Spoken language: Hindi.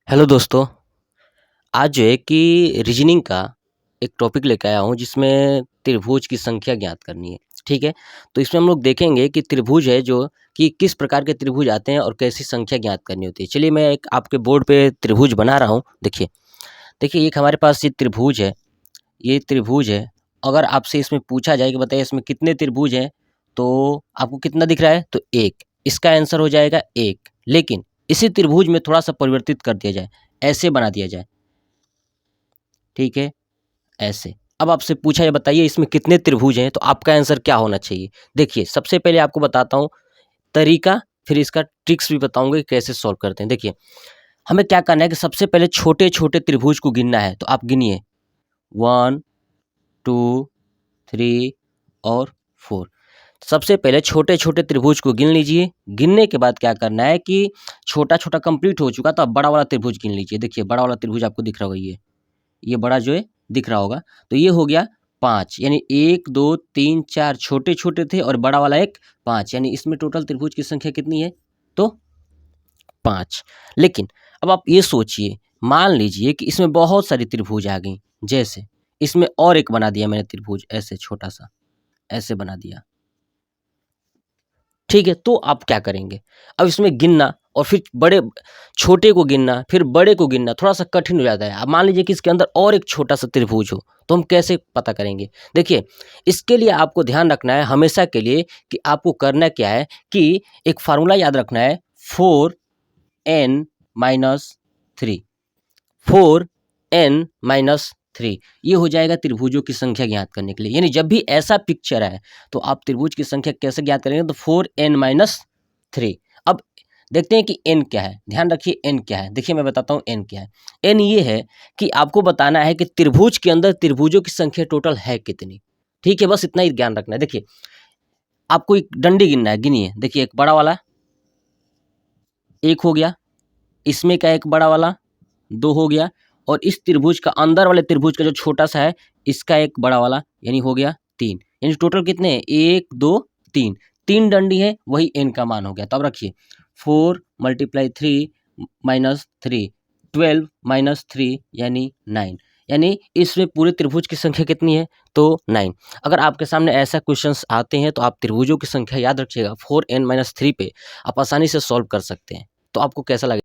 हेलो दोस्तों, आज जो है कि रीजनिंग का एक टॉपिक लेके आया हूँ जिसमें त्रिभुज की संख्या ज्ञात करनी है, ठीक है? तो इसमें हम लोग देखेंगे कि त्रिभुज है जो कि किस प्रकार के त्रिभुज आते हैं और कैसी संख्या ज्ञात करनी होती है। चलिए मैं एक आपके बोर्ड पे त्रिभुज बना रहा हूँ, देखिए। देखिए एक हमारे पास ये त्रिभुज है, ये त्रिभुज है। अगर आपसे इसमें पूछा जाए कि बताइए इसमें कितने त्रिभुज हैं, तो आपको कितना दिख रहा है? तो 1, इसका आंसर हो जाएगा 1। लेकिन इसी त्रिभुज में थोड़ा-सा परिवर्तित कर दिया जाए, ऐसे बना दिया जाए। ठीक है, ऐसे। अब आपसे पूछा जाए बताइए इसमें कितने त्रिभुज हैं, तो आपका आंसर क्या होना चाहिए? देखिए, सबसे पहले आपको बताता हूँ तरीका, फिर इसका ट्रिक्स भी बताऊँगा कि कैसे सॉल्व करते हैं। देखिए, हमें क्या करना है कि सबसे पहले छोटे-छोटे त्रिभुज को गिनना है, तो आप गिनिए 1, 2, 3 और 4। सबसे पहले छोटे-छोटे त्रिभुज को गिन लीजिए। गिनने के बाद क्या करना है कि छोटा-छोटा कंप्लीट हो चुका, तो अब बड़ा वाला त्रिभुज गिन लीजिए। देखिए, बड़ा वाला त्रिभुज आपको दिख रहा होगा ये बड़ा जो है दिख रहा होगा, तो ये हो गया 5 यानी 1, 2, 3, 4 छोटे-छोटे थे और बड़ा वाला एक 5 यानी इसमें टोटल त्रिभुज की संख्या कितनी है? तो 5। लेकिन अब आप ये सोचिए, मान लीजिए कि इसमें बहुत सारी त्रिभुज आ गई, जैसे इसमें और एक बना दिया मैंने त्रिभुज ऐसे छोटा-सा, ऐसे बना दिया। ठीक है, तो आप क्या करेंगे? अब इसमें गिनना और फिर छोटे को गिनना, फिर बड़े को गिनना थोड़ा-सा कठिन हो जाता है। अब मान लीजिए कि इसके अंदर और एक छोटा-सा त्रिभुज हो, तो हम कैसे पता करेंगे? देखिए, इसके लिए आपको ध्यान रखना है हमेशा के लिए कि आपको करना क्या है कि एक फ़ॉर्मूला याद रखना है 4n-3 4n-3 ये हो जाएगा त्रिभुजों की संख्या ज्ञात करने के लिए। यानी जब भी ऐसा पिक्चर आए, तो आप त्रिभुज की संख्या कैसे ज्ञात करेंगे? तो 4n-3। अब देखते हैं कि n क्या है? ध्यान रखिए n क्या है? देखिए मैं बताता हूँ n क्या है? n ये है कि आपको बताना है कि त्रिभुज के अंदर त्रिभुजों की संख्या टोटल है कितनी? ठीक है, बस इतना ही ज्ञान रखना है। देखिए, आपको एक डंडी गिनना है, गिनिए। देखिए एक बड़ा वाला 1 हो गया, इसमें का एक बड़ा वाला 2 हो गया और इस त्रिभुज का अंदर वाले त्रिभुज का जो छोटा-सा है, इसका एक बड़ा वाला यानी हो गया 3। यानी टोटल कितने हैं? 1, 2, 3। 3 डंडी है, वही n का मान हो गया। तो अब रखिए 4 × 3 - 3 12 - 3 यानी 9। यानी इसमें पूरे त्रिभुज की संख्या कितनी है? तो 9। अगर आपके सामने ऐसा क्वेश्चंस आते हैं, तो आप त्रिभुजों की संख्या याद रखिएगा 4n - 3 पे आप आसानी से सॉल्व कर सकते हैं। तो आपको कैसा लगे?